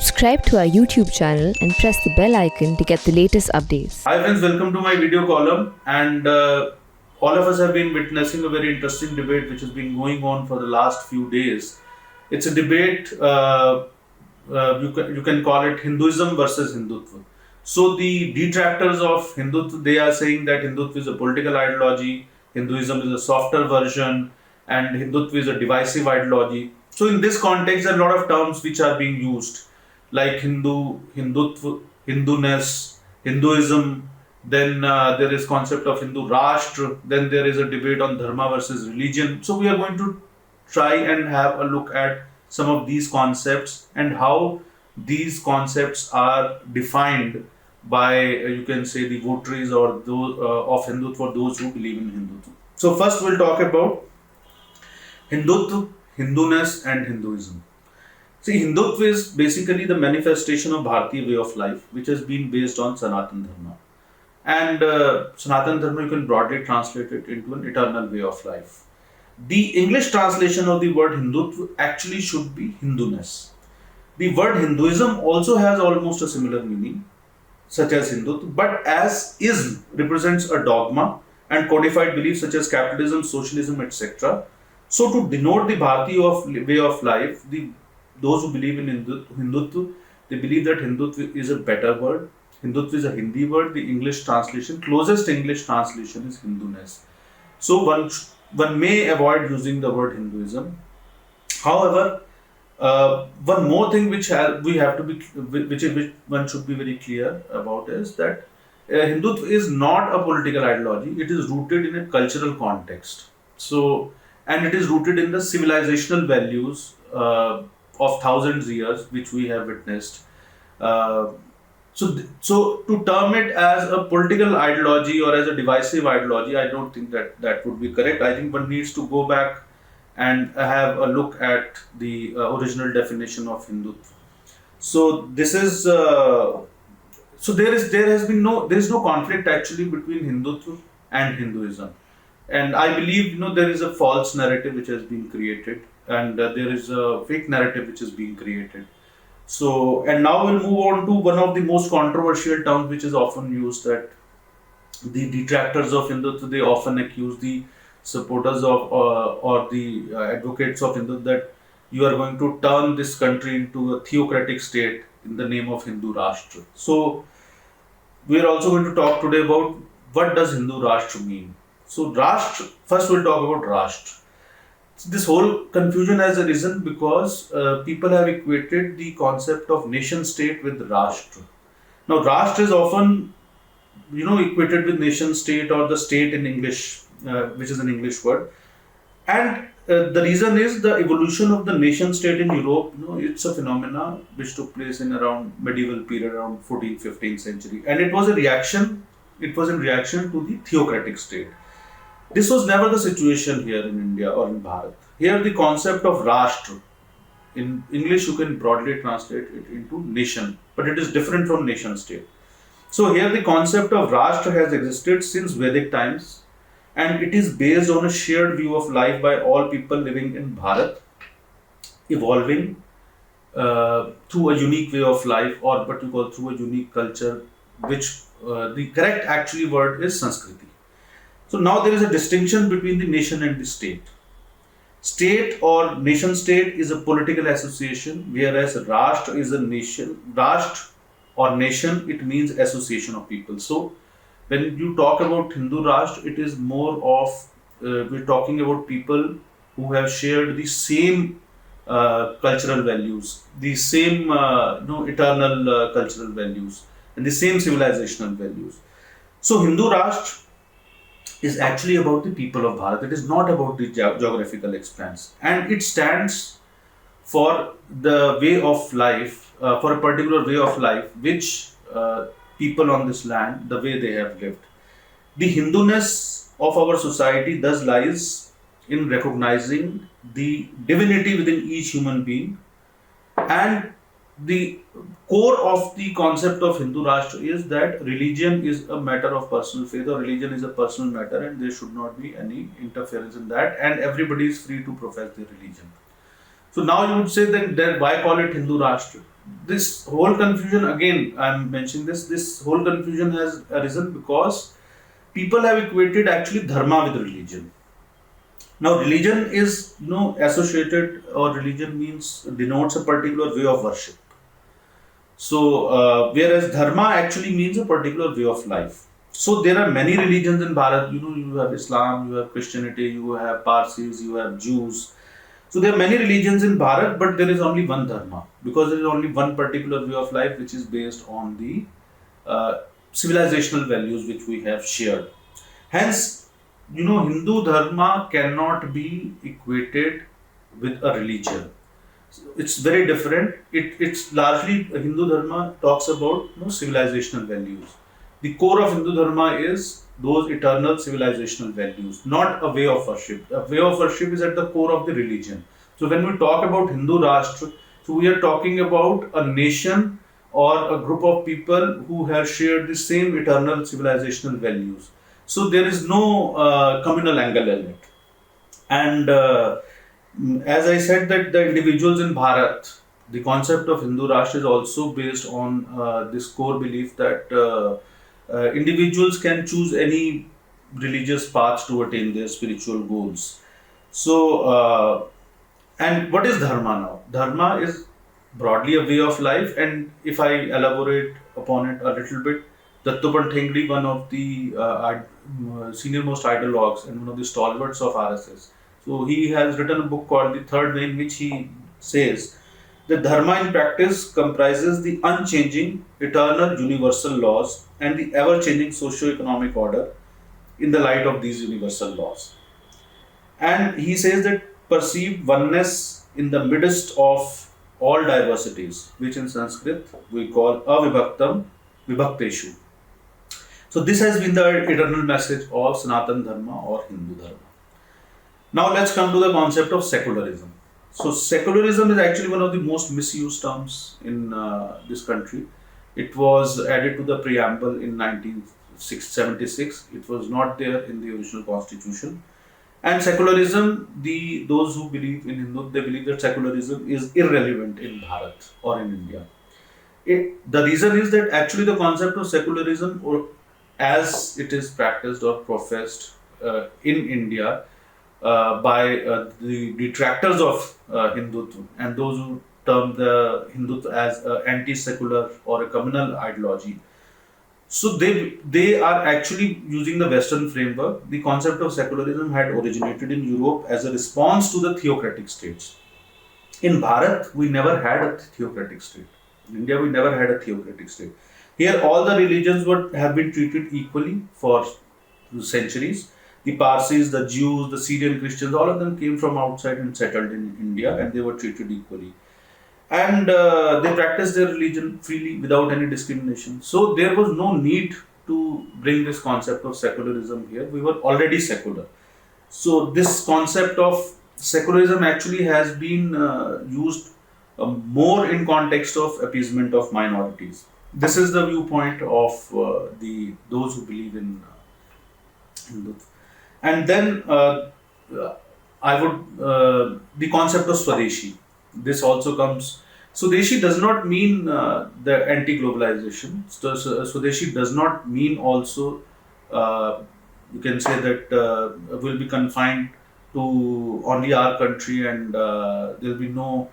Subscribe to our YouTube channel and press the bell icon to get the latest updates. Hi friends, welcome to my video column. And all of us have been witnessing a very interesting debate which has been going on for the last few days. It's a debate, you can call it Hinduism versus Hindutva. So the detractors of Hindutva, they are saying that Hindutva is a political ideology, Hinduism is a softer version, and Hindutva is a divisive ideology. So in this context, there are a lot of terms which are being used, like Hindutva, Hinduness, Hinduism. Then there is concept of Hindu Rashtra. Then there is a debate on Dharma versus religion. So we are going to try and have a look at some of these concepts and how these concepts are defined by you can say the votaries or those of Hindutva, for those who believe in Hindutva. So first we'll talk about Hindutva, Hinduness and Hinduism. See, Hindutva is basically the manifestation of Bharatiya way of life, which has been based on Sanatan Dharma. And Sanatan Dharma, you can broadly translate it into an eternal way of life. The English translation of the word Hindutva actually should be Hinduness. The word Hinduism also has almost a similar meaning, such as Hindutva, but as ism represents a dogma and codified beliefs such as capitalism, socialism, etc. So to denote the Bharatiya way of life, those who believe in Hindutva, they believe that Hindutva is a better word. Hindutva is a Hindi word. The English translation, closest English translation is Hinduness. So one may avoid using the word Hinduism. However, one more thing which one should be very clear about is that Hindutva is not a political ideology. It is rooted in a cultural context. So, and it is rooted in the civilizational values of thousands of years, which we have witnessed. So to term it as a political ideology or as a divisive ideology, I don't think that would be correct. I think one needs to go back and have a look at the original definition of Hindutva. So this is there is no conflict actually between Hindutva and Hinduism, and I believe there is a false narrative which has been created, and there is a fake narrative which is being created. So, and now we'll move on to one of the most controversial terms which is often used, that the detractors of Hindutva, they often accuse the supporters of or the advocates of Hindutva that you are going to turn this country into a theocratic state in the name of Hindu Rashtra. So we are also going to talk today about what does Hindu Rashtra mean. So Rashtra, first we'll talk about Rashtra. This whole confusion has arisen because people have equated the concept of nation state with Rashtra. Now Rashtra is often equated with nation state or the state in English, which is an English word, and the reason is the evolution of the nation state in Europe. It's a phenomena which took place in around medieval period, around 14th 15th century, and it was in reaction to the theocratic state. This was never the situation here in India or in Bharat. Here the concept of Rashtra, in English you can broadly translate it into nation, but it is different from nation state. So here the concept of Rashtra has existed since Vedic times, and it is based on a shared view of life by all people living in Bharat, evolving through a unique way of life, or what you call through a unique culture, which the correct actually word is Sanskriti. So now there is a distinction between the nation and the state. State or nation state is a political association, whereas Rashtra is a nation. Rashtra or nation, it means association of people. So when you talk about Hindu Rashtra, it is more of we're talking about people who have shared the same cultural values, the same eternal cultural values, and the same civilizational values. So Hindu Rashtra is actually about the people of Bharat. It is not about the geographical expanse, and it stands for the way of life, for a particular way of life which people on this land, the way they have lived. The Hinduness of our society thus lies in recognizing the divinity within each human being, and the core of the concept of Hindu Rashtra is that religion is a matter of personal faith, or religion is a personal matter, and there should not be any interference in that, and everybody is free to profess their religion. So now you would say then why call it Hindu Rashtra? this whole confusion, again, I'm mentioning this whole confusion has arisen because people have equated actually dharma with religion. Now, religion is, associated, or religion means denotes a particular way of worship. So, whereas dharma actually means a particular way of life. So, there are many religions in Bharat. You have Islam, you have Christianity, you have Parsis, you have Jews. So, there are many religions in Bharat, but there is only one dharma because there is only one particular way of life which is based on the civilizational values which we have shared. Hence, Hindu dharma cannot be equated with a religion. It's very different. It's largely Hindu dharma talks about civilizational values. The core of Hindu dharma is those eternal civilizational values, not a way of worship. A way of worship is at the core of the religion. So when we talk about Hindu Rashtra, so we are talking about a nation or a group of people who have shared the same eternal civilizational values. So there is no communal angle in it. And as I said, that the individuals in Bharat, the concept of Hindu Rashtra is also based on this core belief that individuals can choose any religious path to attain their spiritual goals. So, and what is dharma now? Dharma is broadly a way of life, and if I elaborate upon it a little bit, Dattopant Thengdi, one of the senior most ideologues and one of the stalwarts of RSS, so he has written a book called The Third Way, in which he says that dharma in practice comprises the unchanging, eternal, universal laws and the ever-changing socio-economic order in the light of these universal laws. And he says that perceived oneness in the midst of all diversities, which in Sanskrit we call avibhaktam vibhakteshu. So this has been the eternal message of Sanatana Dharma or Hindu Dharma. Now let's come to the concept of secularism. So secularism is actually one of the most misused terms in this country. It was added to the preamble in 1976. It was not there in the original constitution. And secularism, those who believe in Hindu, they believe that secularism is irrelevant in Bharat or in India. The reason is that actually the concept of secularism, or as it is practiced or professed in India by the detractors of Hindutva and those who term the Hindutva as anti-secular or a communal ideology. So they are actually using the Western framework. The concept of secularism had originated in Europe as a response to the theocratic states. In Bharat, we never had a theocratic state. In India, we never had a theocratic state. Here, all the religions have been treated equally for centuries. The Parsis, the Jews, the Syrian Christians, all of them came from outside and settled in India, and they were treated equally. And they practiced their religion freely without any discrimination. So there was no need to bring this concept of secularism here. We were already secular. So this concept of secularism actually has been used more in context of appeasement of minorities. This is the viewpoint of those who believe in Hindutva. And then I would the concept of Swadeshi. This also comes. Swadeshi does not mean the anti-globalization. Swadeshi does not mean also you can say that will be confined to only our country and there will be no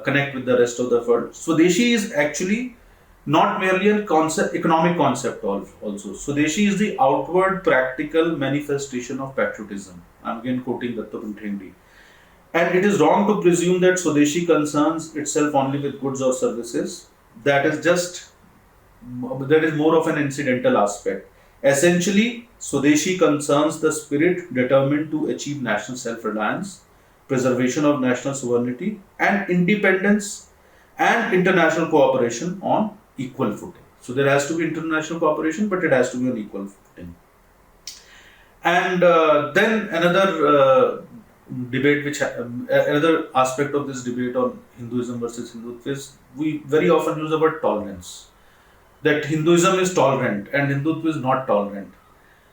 connect with the rest of the world. Swadeshi is actually not merely a concept, economic concept also. Swadeshi is the outward practical manifestation of patriotism. I'm again quoting Dattopant Thengdi. And it is wrong to presume that Swadeshi concerns itself only with goods or services. That is more of an incidental aspect. Essentially, Swadeshi concerns the spirit determined to achieve national self-reliance, preservation of national sovereignty, and independence and international cooperation on equal footing. So there has to be international cooperation, but it has to be on equal footing. And then another debate, another aspect of this debate on Hinduism versus Hindutva is we very often use the word tolerance. That Hinduism is tolerant and Hindutva is not tolerant.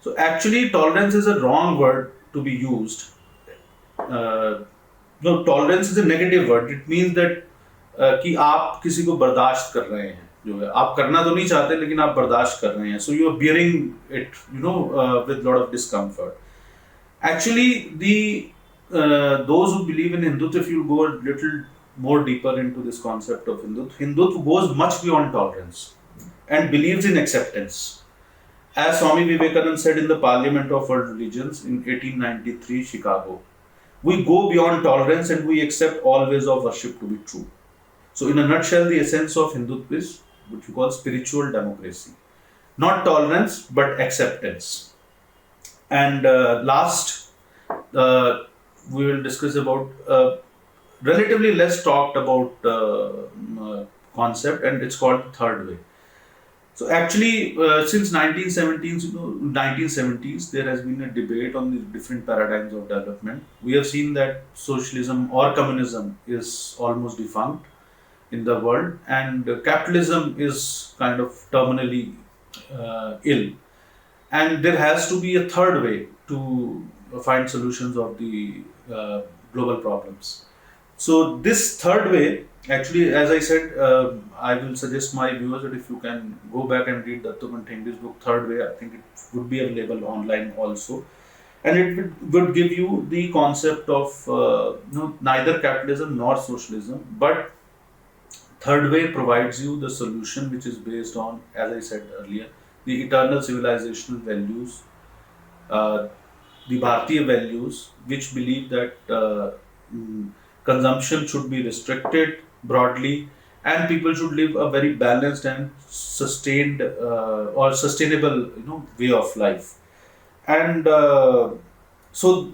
So actually, tolerance is a wrong word to be used. No, tolerance is a negative word. It means that कि आप किसी को बर्दाश्त कर रहे हैं, जो है आप करना तो नहीं चाहते लेकिन आप बर्दाश्त कर रहे हैं, so you are bearing it with lot of discomfort. Actually, those who believe in Hindutva, if you go a little more deeper into this concept of Hindutva goes much beyond tolerance and believes in acceptance. As Swami Vivekananda said in the Parliament of World Religions in 1893, Chicago, we go beyond tolerance and we accept all ways of worship to be true. So, in a nutshell, the essence of Hindutva is what we call spiritual democracy. Not tolerance, but acceptance. And last, we will discuss about relatively less talked about concept, and it's called third way. So actually, since 1970s, 1970s, there has been a debate on the different paradigms of development. We have seen that socialism or communism is almost defunct in the world, and capitalism is kind of terminally ill. And there has to be a third way to find solutions of the global problems. So this third way, actually, as I said, I will suggest my viewers that if you can go back and read Datto Manthendi's book Third Way, I think it would be available online also. And it would give you the concept of neither capitalism nor socialism, but third way provides you the solution which is based on, as I said earlier, the eternal civilizational values, the Bharatiya values, which believe that consumption should be restricted broadly, and people should live a very balanced and sustained or sustainable, way of life. And so,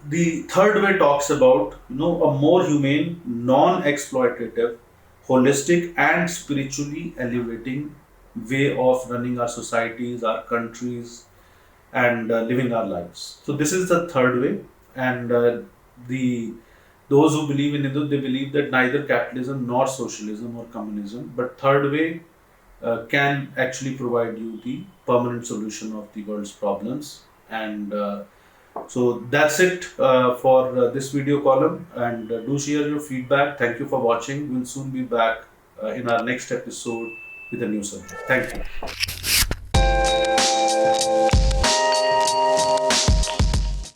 the third way talks about, a more humane, non-exploitative, holistic, and spiritually elevating way of running our societies, our countries, and living our lives. So this is the third way, and those who believe in Hindu, they believe that neither capitalism nor socialism or communism, but third way can actually provide you the permanent solution of the world's problems. And so that's it for this video column, and do share your feedback. Thank you for watching. We'll soon be back in our next episode with a new subject. Thank you.